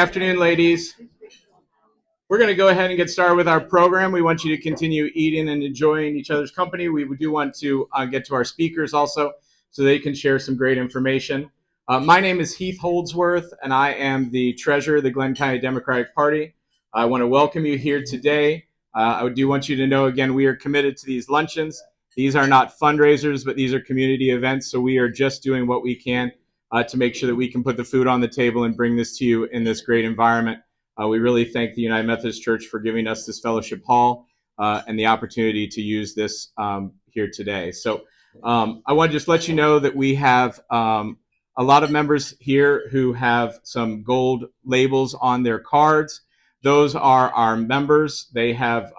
Afternoon, ladies. We're going to go ahead and get started with our program. We want you to continue eating and enjoying each other's company. We do want to get to our speakers also so they can share some great information. My name is Heath Holdsworth, and I am the treasurer of the Glenn County Democratic Party. I want to welcome you here today. I do want you to know, again, we are committed to these luncheons. These are not fundraisers, but these are community events, so we are just doing what we can to make sure that we can put the food on the table and bring this to you in this great environment. We really thank the United Methodist Church for giving us this fellowship hall and the opportunity to use this here today. So I want to just let you know that we have a lot of members here who have some gold labels on their cards. Those are our members. They have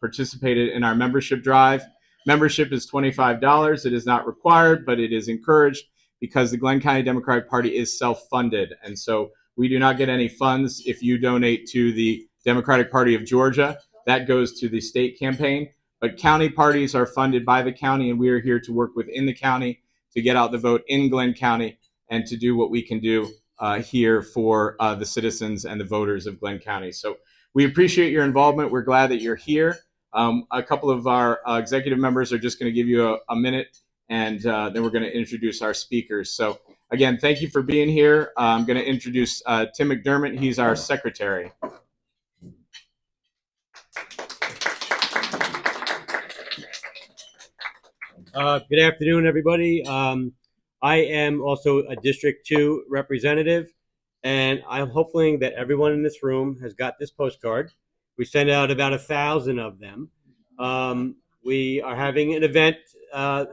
participated in our membership drive. Membership is $25. It is not required, but it is encouraged because the Glenn County Democratic Party is self-funded. And so we do not get any funds if you donate to the Democratic Party of Georgia. That goes to the state campaign. But county parties are funded by the county, and we are here to work within the county to get out the vote in Glenn County and to do what we can do here for the citizens and the voters of Glenn County. So we appreciate your involvement. We're glad that you're here. A couple of our executive members are just going to give you a minute, and then we're going to introduce our speakers. So again, thank you for being here. I'm going to introduce Tim McDermott. He's our secretary. Good afternoon, everybody. I am also a District 2 representative, and I'm hoping that everyone in this room has got this postcard. We send out about 1,000 of them. We are having an event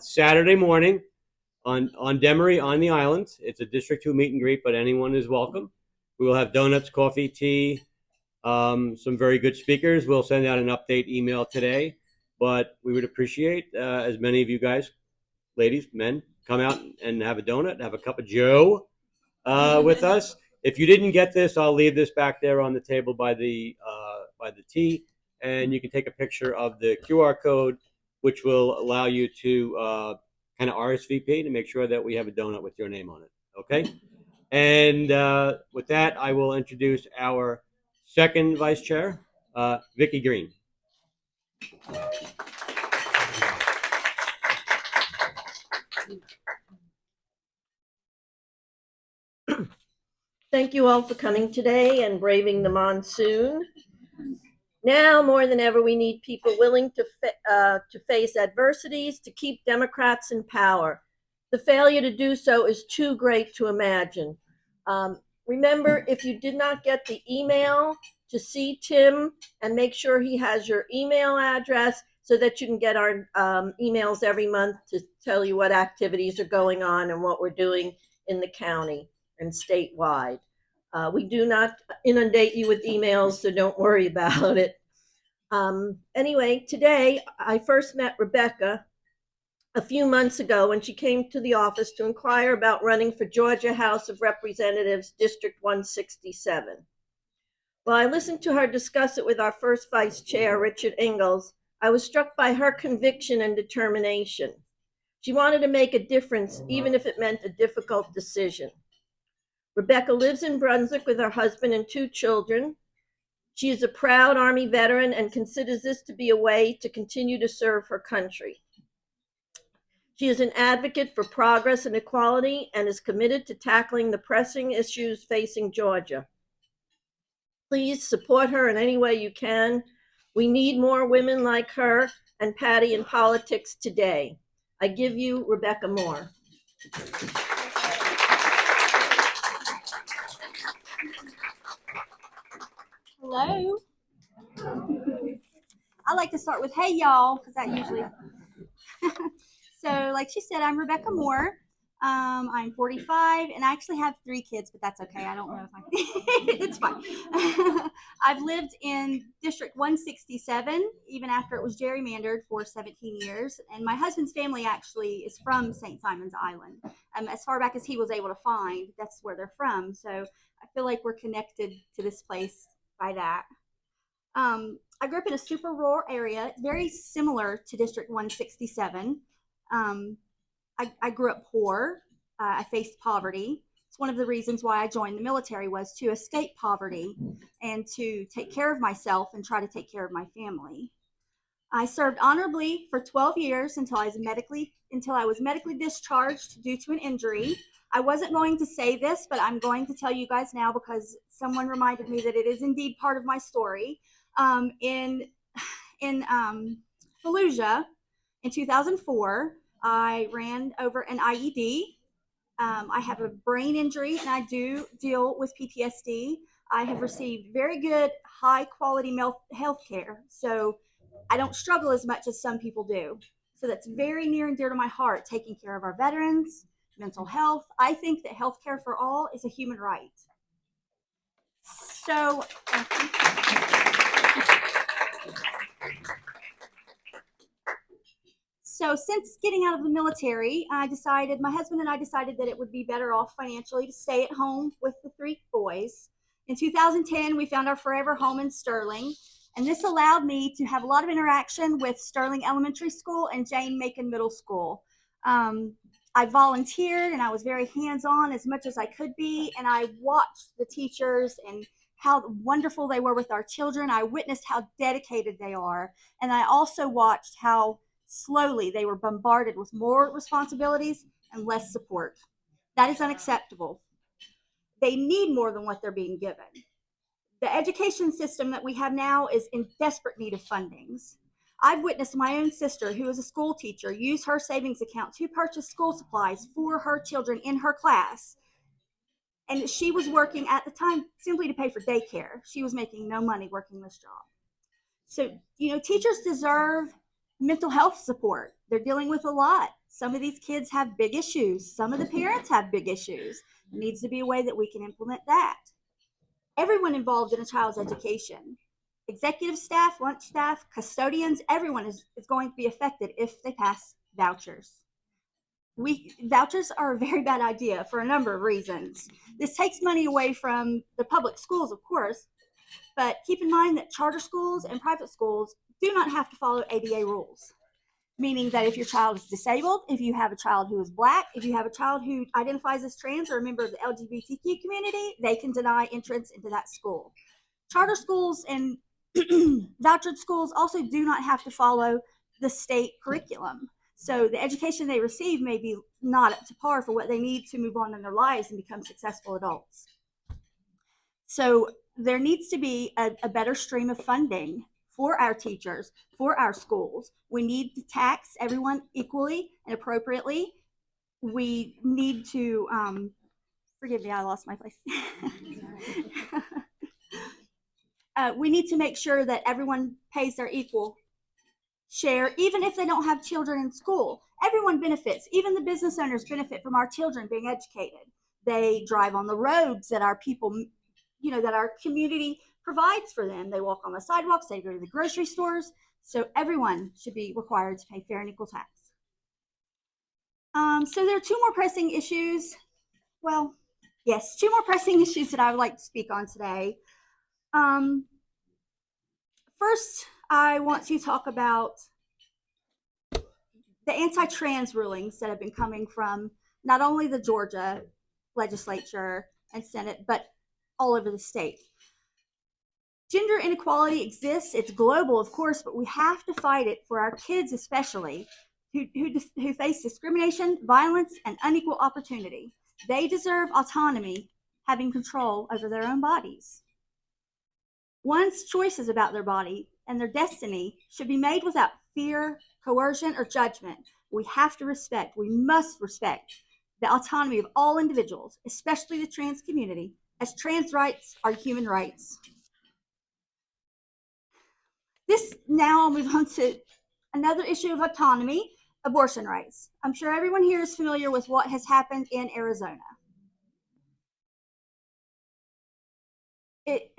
Saturday morning on Demery on the island. It's a District 2 meet and greet, but anyone is welcome. We will have donuts, coffee, tea, some very good speakers. We'll send out an update email today, but we would appreciate as many of you guys, ladies, men, come out and have a donut, have a cup of joe with us. If you didn't get this, I'll leave this back there on the table by the tea, and you can take a picture of the QR code, which will allow you to kind of RSVP to make sure that we have a donut with your name on it, okay? And with that, I will introduce our second vice chair, Vicki Green. Thank you all for coming today and braving the monsoon. Now, more than ever, we need people willing to face adversities to keep Democrats in power. The failure to do so is too great to imagine. Remember, if you did not get the email, to see Tim and make sure he has your email address so that you can get our emails every month to tell you what activities are going on and what we're doing in the county and statewide. We do not inundate you with emails, so don't worry about it. Anyway, today I first met Rebekah a few months ago when she came to the office to inquire about running for Georgia House of Representatives, District 167. While I listened to her discuss it with our first vice chair, Richard Ingalls, I was struck by her conviction and determination. She wanted to make a difference, even if it meant a difficult decision. Rebekah lives in Brunswick with her husband and 2 children. She is a proud Army veteran and considers this to be a way to continue to serve her country. She is an advocate for progress and equality and is committed to tackling the pressing issues facing Georgia. Please support her in any way you can. We need more women like her and Patti in politics today. I give you Rebekah Moore. Hello. I like to start with hey y'all, because that usually so like she said, I'm Rebekah Moore. I'm 45 and I actually have 3 kids, but that's okay. I don't know if I it's fine. I've lived in District 167 even after it was gerrymandered for 17 years, and my husband's family actually is from St. Simon's Island. As far back as he was able to find, that's where they're from, so I feel like we're connected to this place by that. I grew up in a super rural area, very similar to District 167. I grew up poor. I faced poverty. It's one of the reasons why I joined the military, was to escape poverty and to take care of myself and try to take care of my family. I served honorably for 12 years until I was medically discharged due to an injury. I wasn't going to say this, but I'm going to tell you guys now because someone reminded me that it is indeed part of my story. In Fallujah in 2004, I ran over an IED. I have a brain injury and I do deal with PTSD. I have received very good, high quality health care. So I don't struggle as much as some people do. So that's very near and dear to my heart, taking care of our veterans, mental health. I think that health care for all is a human right. So since getting out of the military, my husband and I decided that it would be better off financially to stay at home with the 3 boys. In 2010, we found our forever home in Sterling, and this allowed me to have a lot of interaction with Sterling Elementary School and Jane Macon Middle School. I volunteered and I was very hands-on as much as I could be, and I watched the teachers and how wonderful they were with our children. I witnessed how dedicated they are, and I also watched how slowly they were bombarded with more responsibilities and less support. That is unacceptable. They need more than what they're being given. The education system that we have now is in desperate need of fundings. I've witnessed my own sister, who is a school teacher, use her savings account to purchase school supplies for her children in her class. And she was working at the time simply to pay for daycare. She was making no money working this job. So, teachers deserve mental health support. They're dealing with a lot. Some of these kids have big issues. Some of the parents have big issues. There needs to be a way that we can implement that. Everyone involved in a child's education, executive staff, lunch staff, custodians, everyone is going to be affected if they pass vouchers. Vouchers are a very bad idea for a number of reasons. This takes money away from the public schools, of course, but keep in mind that charter schools and private schools do not have to follow ADA rules, meaning that if your child is disabled, if you have a child who is Black, if you have a child who identifies as trans or a member of the LGBTQ community, they can deny entrance into that school. Charter schools and vouchered schools also do not have to follow the state curriculum. So the education they receive may be not up to par for what they need to move on in their lives and become successful adults. So there needs to be a better stream of funding for our teachers, for our schools. We need to tax everyone equally and appropriately. We need to, forgive me, I lost my place. We need to make sure that everyone pays their equal share, even if they don't have children in school. Everyone benefits. Even the business owners benefit from our children being educated. They drive on the roads that our people, that our community provides for them. They walk on the sidewalks, they go to the grocery stores. So everyone should be required to pay fair and equal tax. So there are 2 more pressing issues. Well, yes, 2 more pressing issues that I would like to speak on today. First, I want to talk about the anti-trans rulings that have been coming from not only the Georgia legislature and Senate, but all over the state. Gender inequality exists. It's global, of course, but we have to fight it for our kids especially, who face discrimination, violence, and unequal opportunity. They deserve autonomy, having control over their own bodies. One's choices about their body and their destiny should be made without fear, coercion, or judgment. We must respect the autonomy of all individuals, especially the trans community, as trans rights are human rights. Now I'll move on to another issue of autonomy, abortion rights. I'm sure everyone here is familiar with what has happened in Arizona. It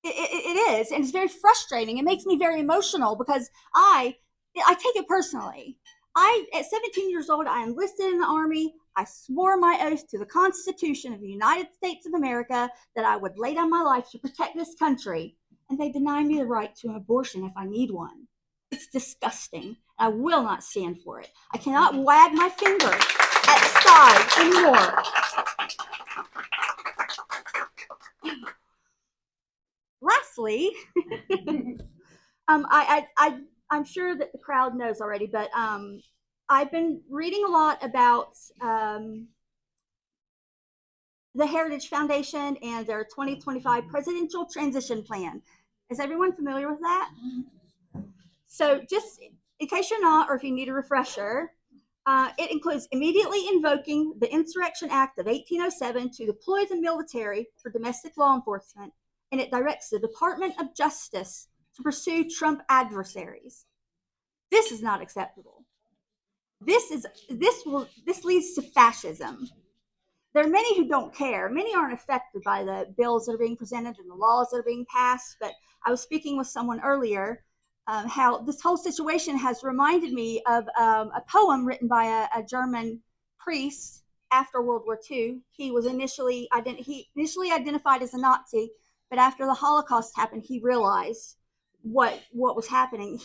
is, and it's very frustrating. It makes me very emotional because I take it personally. At 17 years old, I enlisted in the Army. I swore my oath to the Constitution of the United States of America that I would lay down my life to protect this country, and they deny me the right to an abortion if I need one. It's disgusting. I will not stand for it. I cannot wag my finger at the side anymore. Lastly, I'm sure that the crowd knows already, but I've been reading a lot about the Heritage Foundation and their 2025 Presidential Transition Plan. Is everyone familiar with that? So just in case you're not, or if you need a refresher, it includes immediately invoking the Insurrection Act of 1807 to deploy the military for domestic law enforcement, and it directs the Department of Justice to pursue Trump adversaries. This is not acceptable. This leads to fascism. There are many who don't care. Many aren't affected by the bills that are being presented and the laws that are being passed. But I was speaking with someone earlier how this whole situation has reminded me of a poem written by a German priest after World War II. He was initially identified as a Nazi, but after the Holocaust happened, he realized what was happening.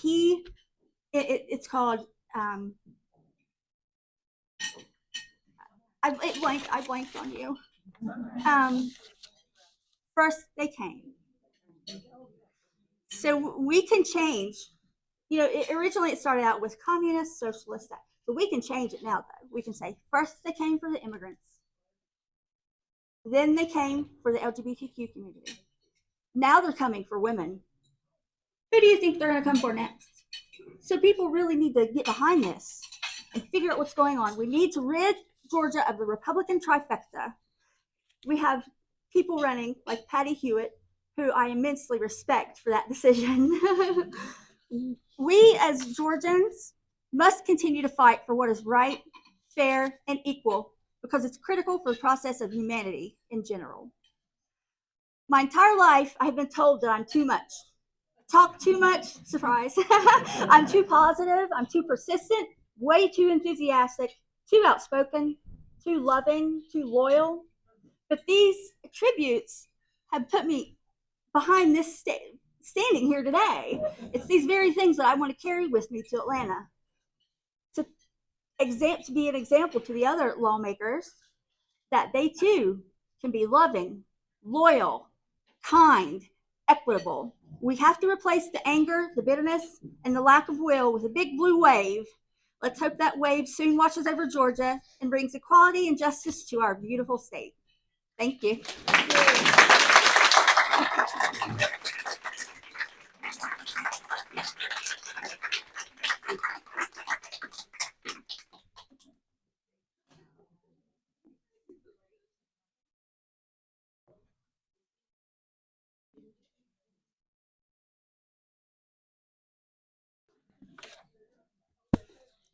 It's called. I blanked on you. First they came. So we can change. Originally it started out with communist, socialist, but we can change it now, though. We can say, first they came for the immigrants. Then they came for the LGBTQ community. Now they're coming for women. Who do you think they're going to come for next? So people really need to get behind this and figure out what's going on. We need to rid Georgia of the Republican trifecta. We have people running like Patti Hewitt, who I immensely respect for that decision. We as Georgians must continue to fight for what is right, fair, and equal because it's critical for the process of humanity in general. My entire life, I have been told that I'm too much. Talk too much, surprise. I'm too positive, I'm too persistent, way too enthusiastic, too outspoken, too loving, too loyal. But these attributes have put me behind this standing here today. It's these very things that I want to carry with me to Atlanta. To be an example to the other lawmakers that they too can be loving, loyal, kind, equitable. We have to replace the anger, the bitterness, and the lack of will with a big blue wave. Let's hope that wave soon washes over Georgia and brings equality and justice to our beautiful state. Thank you.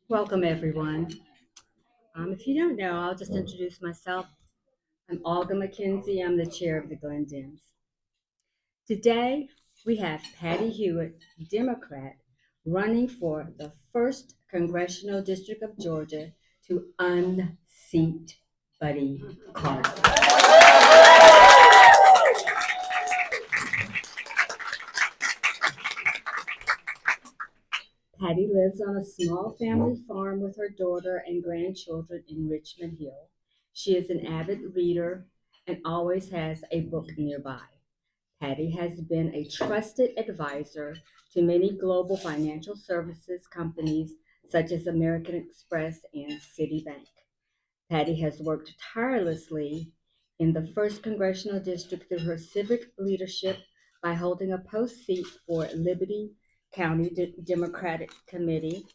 Welcome, everyone. If you don't know, I'll just introduce myself. I'm Olga McKenzie. I'm the chair of the Glen Dems. Today, we have Patti Hewitt, Democrat, running for the 1st Congressional District of Georgia to unseat Buddy Carter. Patti lives on a small family farm with her daughter and grandchildren in Richmond Hill. She is an avid reader and always has a book nearby. Patti has been a trusted advisor to many global financial services companies such as American Express and Citibank. Patti has worked tirelessly in the 1st Congressional District through her civic leadership by holding a post seat for Liberty County Democratic Committee,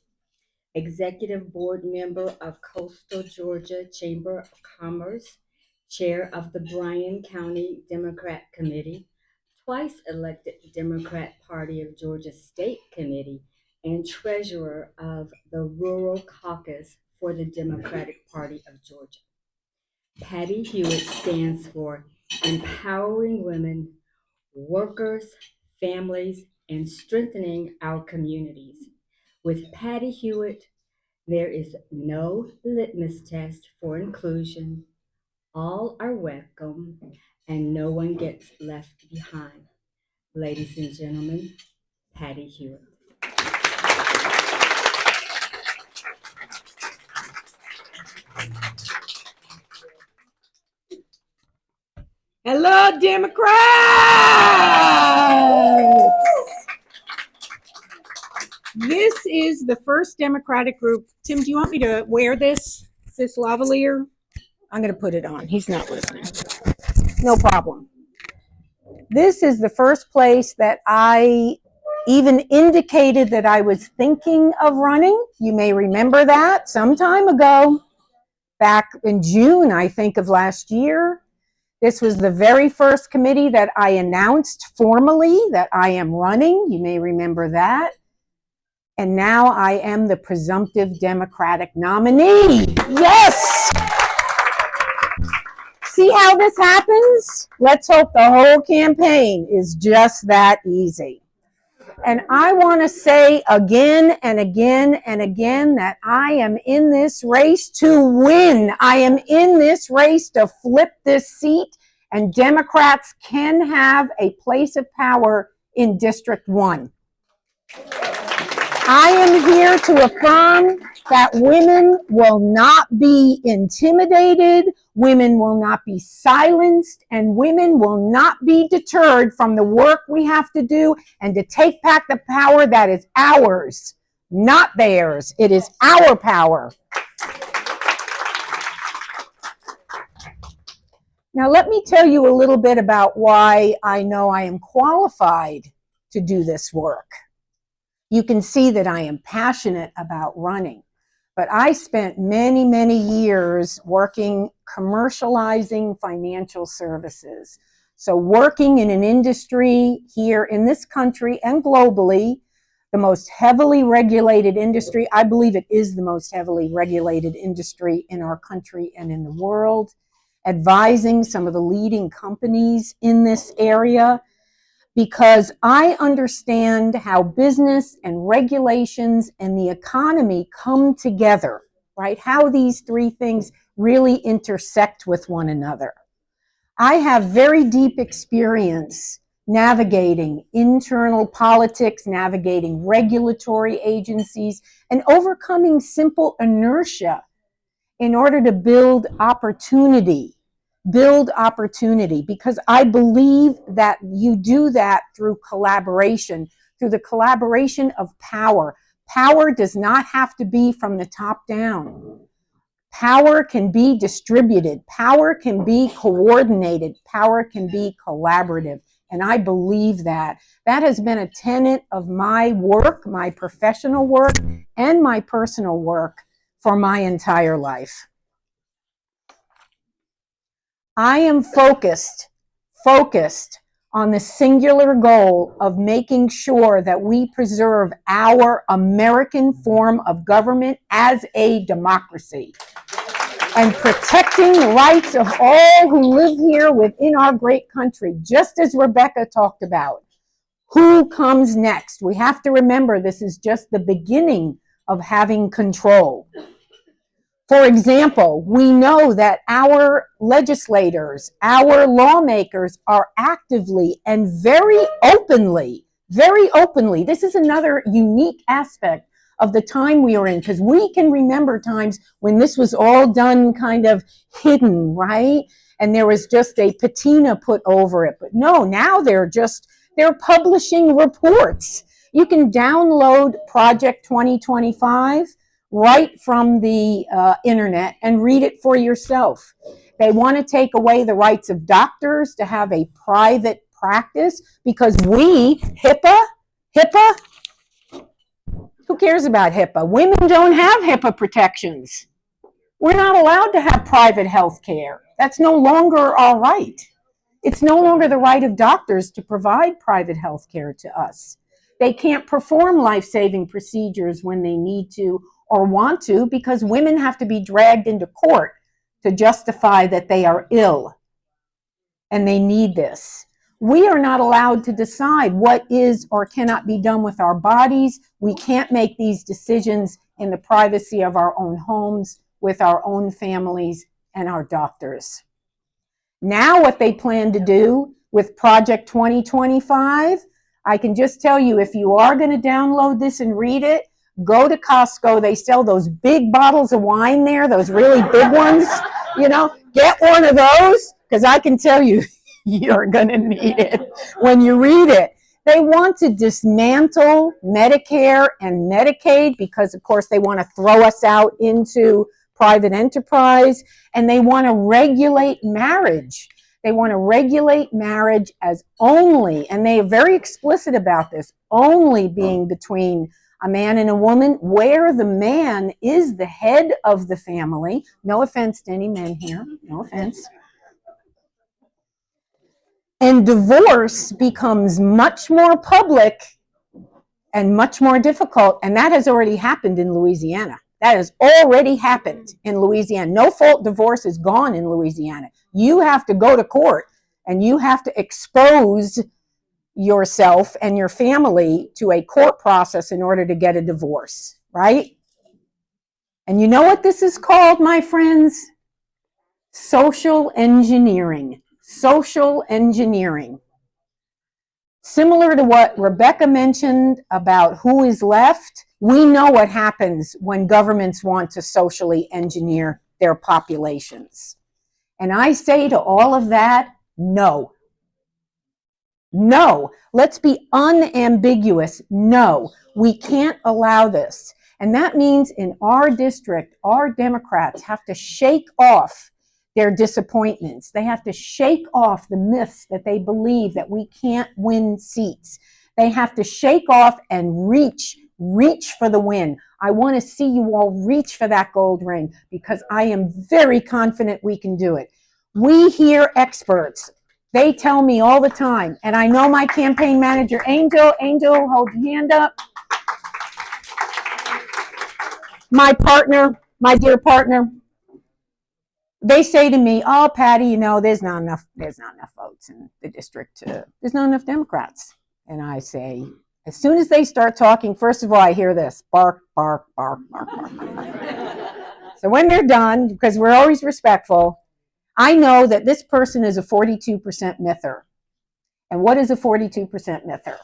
executive board member of Coastal Georgia Chamber of Commerce, chair of the Bryan County Democrat Committee, twice elected Democrat Party of Georgia State Committee, and treasurer of the Rural Caucus for the Democratic Party of Georgia. Patti Hewitt stands for empowering women, workers, families, and strengthening our communities. With Patti Hewitt, there is no litmus test for inclusion. All are welcome, and no one gets left behind. Ladies and gentlemen, Patti Hewitt. Hello, Democrats! This is the first Democratic group. Tim, do you want me to wear this lavalier? I'm going to put it on. He's not listening. No problem. This is the first place that I even indicated that I was thinking of running. You may remember that some time ago, back in June, I think, of last year. This was the very first committee that I announced formally that I am running. You may remember that. And now I am the presumptive Democratic nominee. Yes! See how this happens? Let's hope the whole campaign is just that easy. And I want to say again and again and again that I am in this race to win. I am in this race to flip this seat, and Democrats can have a place of power in District 1. I am here to affirm that women will not be intimidated, women will not be silenced, and women will not be deterred from the work we have to do and to take back the power that is ours, not theirs. It is our power. Now, let me tell you a little bit about why I know I am qualified to do this work. You can see that I am passionate about running, but I spent many, many years working commercializing financial services. So working in an industry here in this country and globally, the most heavily regulated industry, I believe it is the most heavily regulated industry in our country and in the world, advising some of the leading companies in this area, because I understand how business and regulations and the economy come together, right? How these three things really intersect with one another. I have very deep experience navigating internal politics, navigating regulatory agencies, and overcoming simple inertia in order to build opportunity, because I believe that you do that through collaboration, through the collaboration of power. Power does not have to be from the top down. Power can be distributed. Power can be coordinated. Power can be collaborative. And I believe that. That has been a tenet of my work, my professional work, and my personal work for my entire life. I am focused on the singular goal of making sure that we preserve our American form of government as a democracy and protecting the rights of all who live here within our great country, just as Rebekah talked about. Who comes next? We have to remember this is just the beginning of having control. For example, we know that our legislators, our lawmakers are actively and very openly, this is another unique aspect of the time we are in, because we can remember times when this was all done kind of hidden, right? And there was just a patina put over it. But no, now they're publishing reports. You can download Project 2025 right from the internet and read it for yourself. They want to take away the rights of doctors to have a private practice because HIPAA, who cares about HIPAA? Women don't have HIPAA protections. We're not allowed to have private health care. That's no longer our right. It's no longer the right of doctors to provide private health care to us. They can't perform life-saving procedures when they need to or want to because women have to be dragged into court to justify that they are ill and they need this. We are not allowed to decide what is or cannot be done with our bodies. We can't make these decisions in the privacy of our own homes, with our own families and our doctors. Now what they plan to do with Project 2025, I can just tell you, if you are going to download this and read it, go to Costco. They sell those big bottles of wine there, those really big ones. You know, get one of those, because I can tell you, You're going to need it when you read it. They want to dismantle Medicare and Medicaid because, of course, they want to throw us out into private enterprise, and they want to regulate marriage. They want to regulate marriage as only, and they are very explicit about this, only being between a man and a woman, where the man is the head of the family. No offense to any men here, no offense. And divorce becomes much more public and much more difficult. And that has already happened in Louisiana. That has already happened in Louisiana. No fault divorce is gone in Louisiana. You have to go to court and you have to expose yourself and your family to a court process in order to get a divorce, right? And you know what this is called, my friends? Social engineering. Social engineering. Similar to what Rebekah mentioned about who is left, we know what happens when governments want to socially engineer their populations. And I say to all of that, no. No. Let's be unambiguous. No. We can't allow this. And that means in our district, our Democrats have to shake off their disappointments. They have to shake off the myths that they believe that we can't win seats. They have to shake off and reach for the win. I want to see you all reach for that gold ring because I am very confident we can do it. We hear experts. They tell me all the time, and I know my campaign manager, Angel, hold your hand up. My partner, my dear partner, they say to me, oh, Patti, you know, there's not enough votes in the district. There's not enough Democrats. And I say, as soon as they start talking, first of all, I hear this, bark, bark, bark, bark, bark. So when they're done, because we're always respectful, I know that this person is a 42% mither. And what is a 42% mither?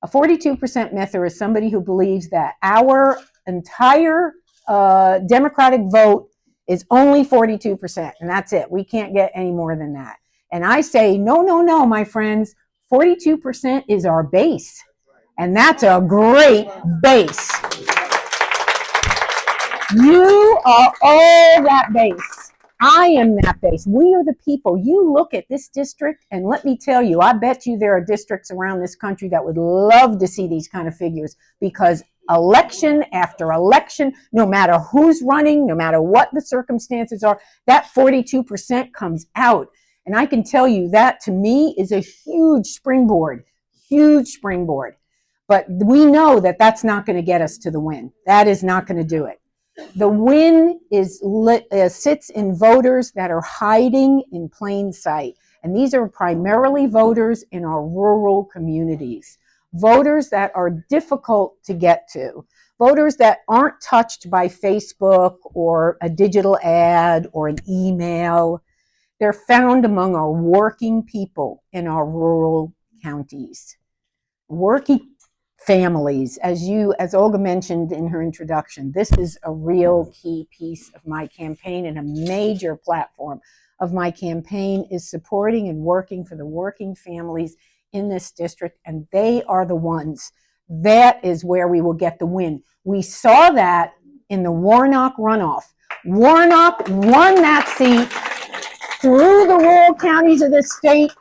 A 42% mither is somebody who believes that our entire Democratic vote is only 42%, and that's it. We can't get any more than that. And I say, no, no, no, my friends, 42% is our base, and that's a great base. You are all that base. I am that base. We are the people. You look at this district, and let me tell you, I bet you there are districts around this country that would love to see these kind of figures, because election after election, no matter who's running, no matter what the circumstances are, that 42% comes out. And I can tell you that, to me, is a huge springboard, huge springboard. But we know that that's not going to get us to the win. That is not going to do it. The win sits in voters that are hiding in plain sight. And these are primarily voters in our rural communities. Voters that are difficult to get to, voters that aren't touched by Facebook or a digital ad or an email. They're found among our working people in our rural counties. Working families, as Olga mentioned in her introduction, this is a real key piece of my campaign, and a major platform of my campaign is supporting and working for the working families in this district, and they are the ones. That is where we will get the win. We saw that in the Warnock runoff. Warnock won that seat through the rural counties of the state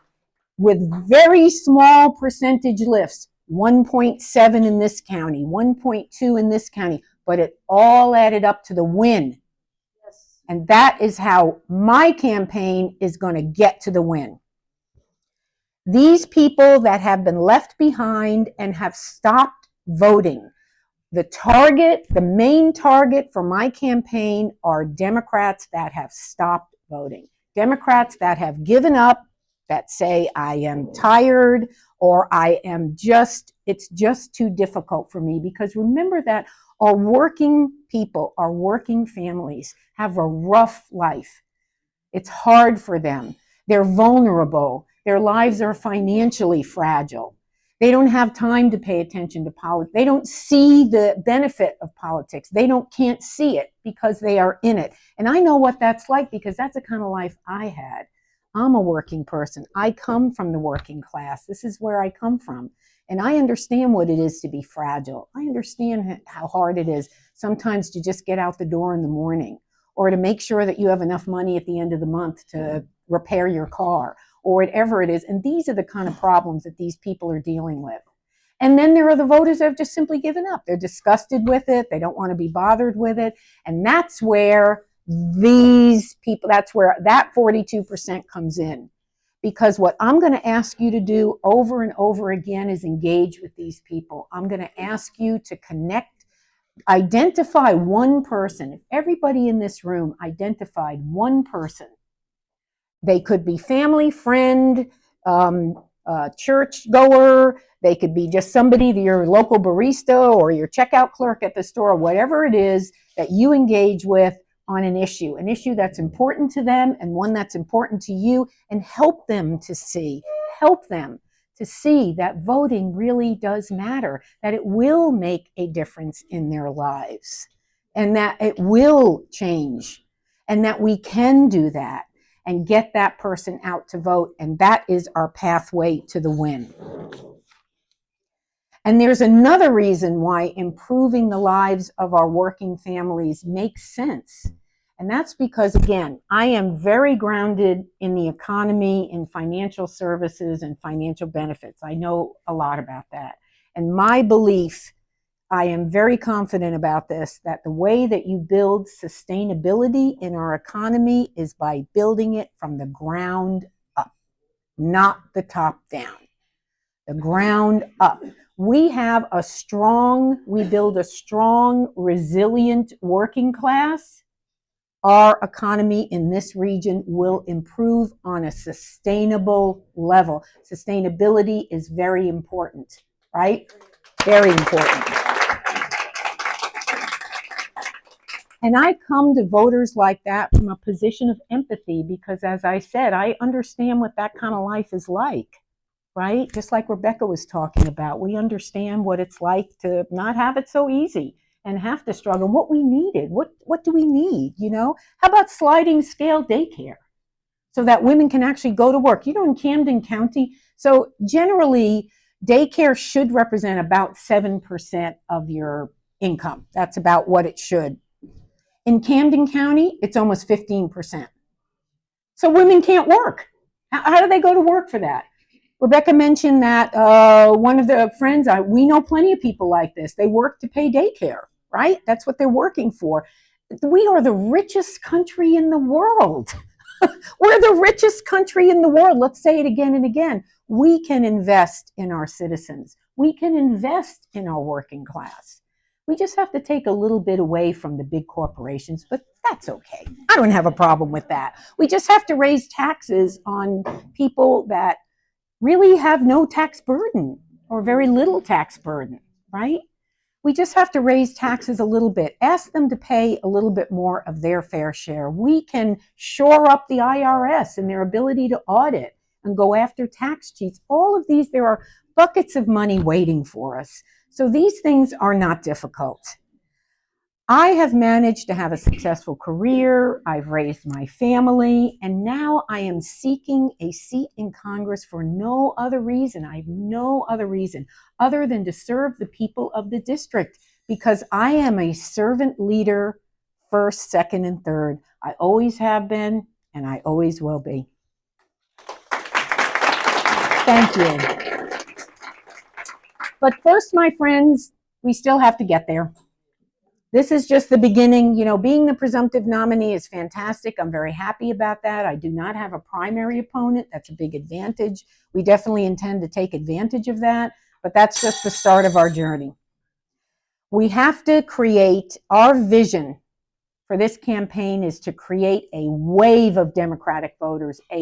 with very small percentage lifts. 1.7 in this county, 1.2 in this county, but it all added up to the win. Yes. And that is how my campaign is going to get to the win. These people that have been left behind and have stopped voting, the main target for my campaign are Democrats that have stopped voting. Democrats that have given up, that say, I am tired, or it's just too difficult for me. Because remember that our working people, our working families have a rough life. It's hard for them. They're vulnerable. Their lives are financially fragile. They don't have time to pay attention to politics. They don't see the benefit of politics. They can't see it because they are in it. And I know what that's like, because that's the kind of life I had. I'm a working person. I come from the working class. This is where I come from. And I understand what it is to be fragile. I understand how hard it is sometimes to just get out the door in the morning, or to make sure that you have enough money at the end of the month to repair your car, or whatever it is. And these are the kind of problems that these people are dealing with. And then there are the voters that have just simply given up. They're disgusted with it. They don't want to be bothered with it. And that's where these people, that's where that 42% comes in. Because what I'm going to ask you to do over and over again is engage with these people. I'm going to ask you to connect, identify one person. If everybody in this room identified one person, they could be family, friend, church goer, they could be just somebody, your local barista or your checkout clerk at the store, whatever it is that you engage with on an issue that's important to them and one that's important to you, and help them to see that voting really does matter, that it will make a difference in their lives, and that it will change, and that we can do that and get that person out to vote. And that is our pathway to the win. And there's another reason why improving the lives of our working families makes sense. And that's because, again, I am very grounded in the economy, in financial services and financial benefits. I know a lot about that. And my belief, I am very confident about this, that the way that you build sustainability in our economy is by building it from the ground up, not the top down. The ground up. We build a strong, resilient working class. Our economy in this region will improve on a sustainable level. Sustainability is very important, right? Very important. And I come to voters like that from a position of empathy because, as I said, I understand what that kind of life is like, right? Just like Rebekah was talking about, we understand what it's like to not have it so easy and have to struggle. What we needed, what do we need, you know? How about sliding scale daycare so that women can actually go to work? You know, in Camden County, so generally daycare should represent about 7% of your income. That's about what it should. In Camden County, it's almost 15%. So women can't work. How do they go to work for that? Rebekah mentioned that one of the friends, we know plenty of people like this. They work to pay daycare, right? That's what they're working for. We are the richest country in the world. We're the richest country in the world. Let's say it again and again. We can invest in our citizens. We can invest in our working class. We just have to take a little bit away from the big corporations, but that's okay. I don't have a problem with that. We just have to raise taxes on people that really have no tax burden or very little tax burden, right? We just have to raise taxes a little bit, ask them to pay a little bit more of their fair share. We can shore up the IRS and their ability to audit and go after tax cheats. All of these, there are buckets of money waiting for us. So these things are not difficult. I have managed to have a successful career. I've raised my family, and now I am seeking a seat in Congress for no other reason. I have no other reason other than to serve the people of the district, because I am a servant leader first, second, and third. I always have been, and I always will be. Thank you. But first, my friends, we still have to get there. This is just the beginning. You know, being the presumptive nominee is fantastic. I'm very happy about that. I do not have a primary opponent. That's a big advantage. We definitely intend to take advantage of that, but that's just the start of our journey. We have to create, our vision for this campaign is to create a wave of Democratic voters that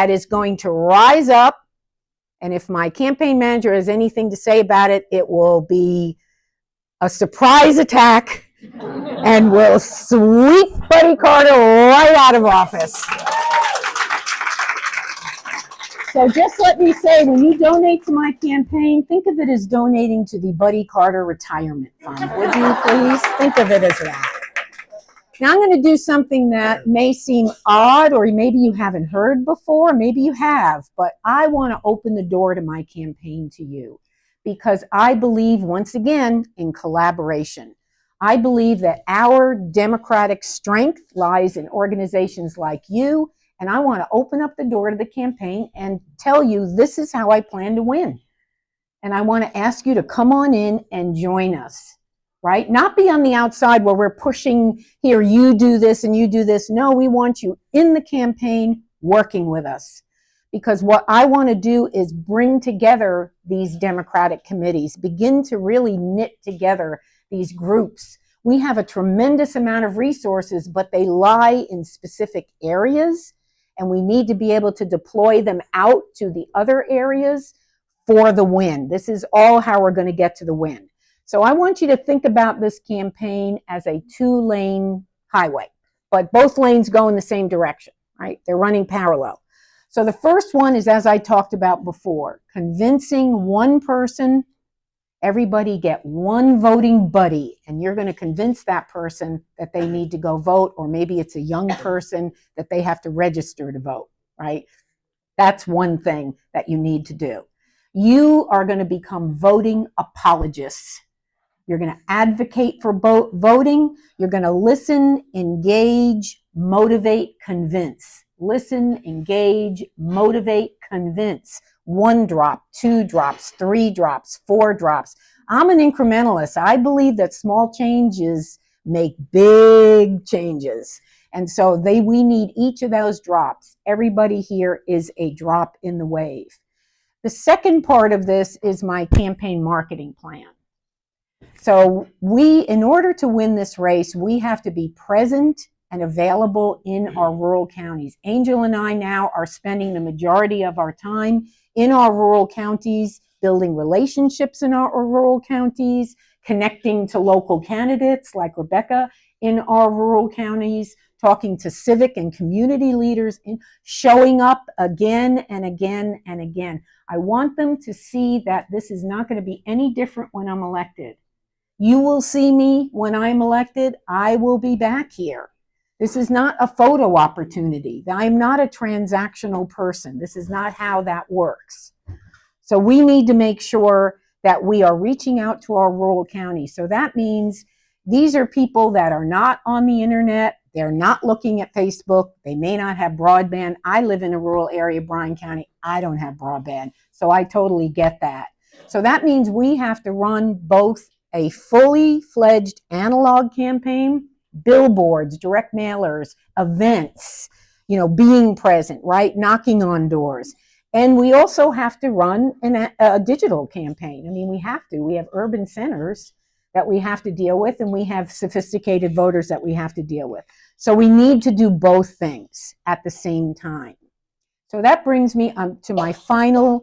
is going to rise up. And if my campaign manager has anything to say about it, it will be a surprise attack and will sweep Patti Carter right out of office. So just let me say, when you donate to my campaign, think of it as donating to the Patti Carter Retirement Fund. Would you please think of it as that? Now I'm going to do something that may seem odd, or maybe you haven't heard before, maybe you have, but I want to open the door to my campaign to you because I believe, once again, in collaboration. I believe that our democratic strength lies in organizations like you, and I want to open up the door to the campaign and tell you this is how I plan to win. And I want to ask you to come on in and join us. Right? Not be on the outside where we're pushing here, you do this and you do this. No, we want you in the campaign working with us. Because what I want to do is bring together these Democratic committees, begin to really knit together these groups. We have a tremendous amount of resources, but they lie in specific areas, and we need to be able to deploy them out to the other areas for the win. This is all how we're going to get to the win. So I want you to think about this campaign as a 2-lane highway, but both lanes go in the same direction, right? They're running parallel. So the first one is, as I talked about before, convincing one person, everybody get one voting buddy, and you're going to convince that person that they need to go vote, or maybe it's a young person that they have to register to vote, right? That's one thing that you need to do. You are going to become voting apologists. You're going to advocate for voting. You're going to listen, engage, motivate, convince. Listen, engage, motivate, convince. 1 drop, 2 drops, 3 drops, 4 drops. I'm an incrementalist. I believe that small changes make big changes. And so we need each of those drops. Everybody here is a drop in the wave. The second part of this is my campaign marketing plan. So in order to win this race, we have to be present and available in our rural counties. Angel and I now are spending the majority of our time in our rural counties, building relationships in our rural counties, connecting to local candidates like Rebekah in our rural counties, talking to civic and community leaders, showing up again and again and again. I want them to see that this is not going to be any different when I'm elected. You will see me when I'm elected. I will be back here. This is not a photo opportunity. I'm not a transactional person. This is not how that works. So we need to make sure that we are reaching out to our rural counties. So that means these are people that are not on the internet. They're not looking at Facebook. They may not have broadband. I live in a rural area, Bryan County. I don't have broadband. So I totally get that. So that means we have to run both a fully fledged analog campaign, billboards, direct mailers, events, being present, right? Knocking on doors. And we also have to run a digital campaign. I mean, we have to. We have urban centers that we have to deal with, and we have sophisticated voters that we have to deal with. So we need to do both things at the same time. So that brings me to my final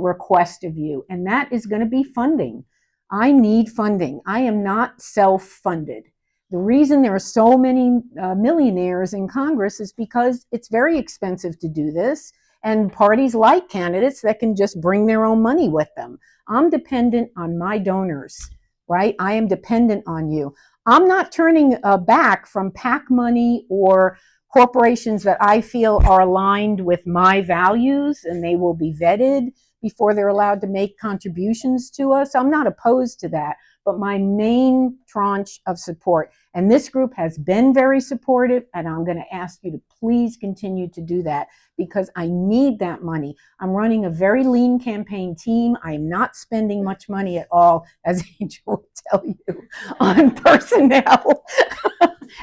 request of you, and that is going to be funding. I need funding. I am not self-funded. The reason there are so many millionaires in Congress is because it's very expensive to do this, and parties like candidates that can just bring their own money with them. I'm dependent on my donors, right? I am dependent on you. I'm not turning back from PAC money or corporations that I feel are aligned with my values, and they will be vetted before they're allowed to make contributions to us. I'm not opposed to that, but my main tranche of support, and this group has been very supportive, and I'm going to ask you to please continue to do that because I need that money. I'm running a very lean campaign team. I'm not spending much money at all, as Angel will tell you, on personnel.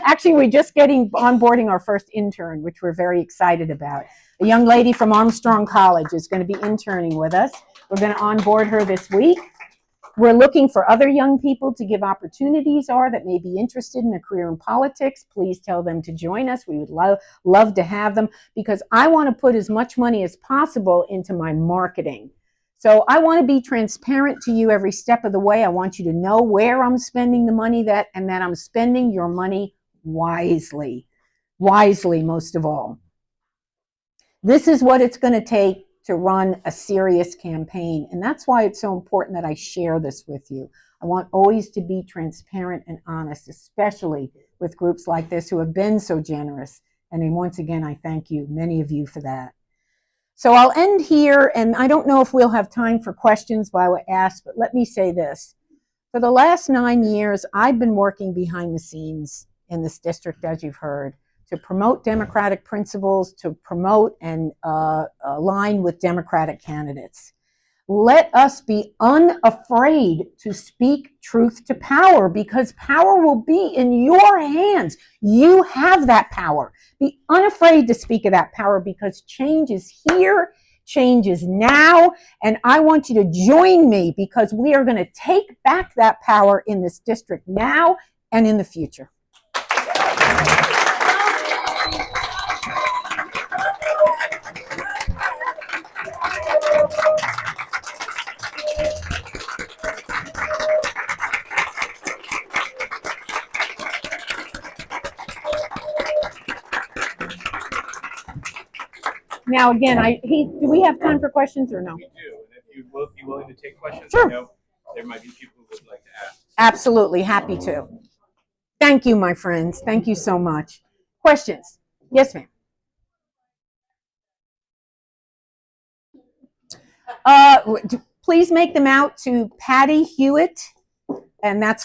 Actually, we're just onboarding our first intern, which we're very excited about. A young lady from Armstrong College is going to be interning with us. We're going to onboard her this week. We're looking for other young people to give opportunities that may be interested in a career in politics. Please tell them to join us. We would love to have them because I want to put as much money as possible into my marketing. So I want to be transparent to you every step of the way. I want you to know where I'm spending the money and that I'm spending your money wisely most of all. This is what it's going to take to run a serious campaign. And that's why it's so important that I share this with you. I want always to be transparent and honest, especially with groups like this who have been so generous. And then once again, I thank you, many of you, for that. So I'll end here, and I don't know if we'll have time for questions while we're asked, but let me say this. For the last 9 years, I've been working behind the scenes in this district, as you've heard, to promote democratic principles, to promote and align with democratic candidates. Let us be unafraid to speak truth to power, because power will be in your hands. You have that power. Be unafraid to speak of that power, because change is here, change is now, and I want you to join me, because we are going to take back that power in this district now and in the future. Now, again, do we have time for questions or no? We do, and if you will be willing to take questions, Sure. I know there might be people who would like to ask. Absolutely, happy to. Thank you, my friends. Thank you so much. Questions? Yes, ma'am. Please make them out to Patti Hewitt, and that's fine.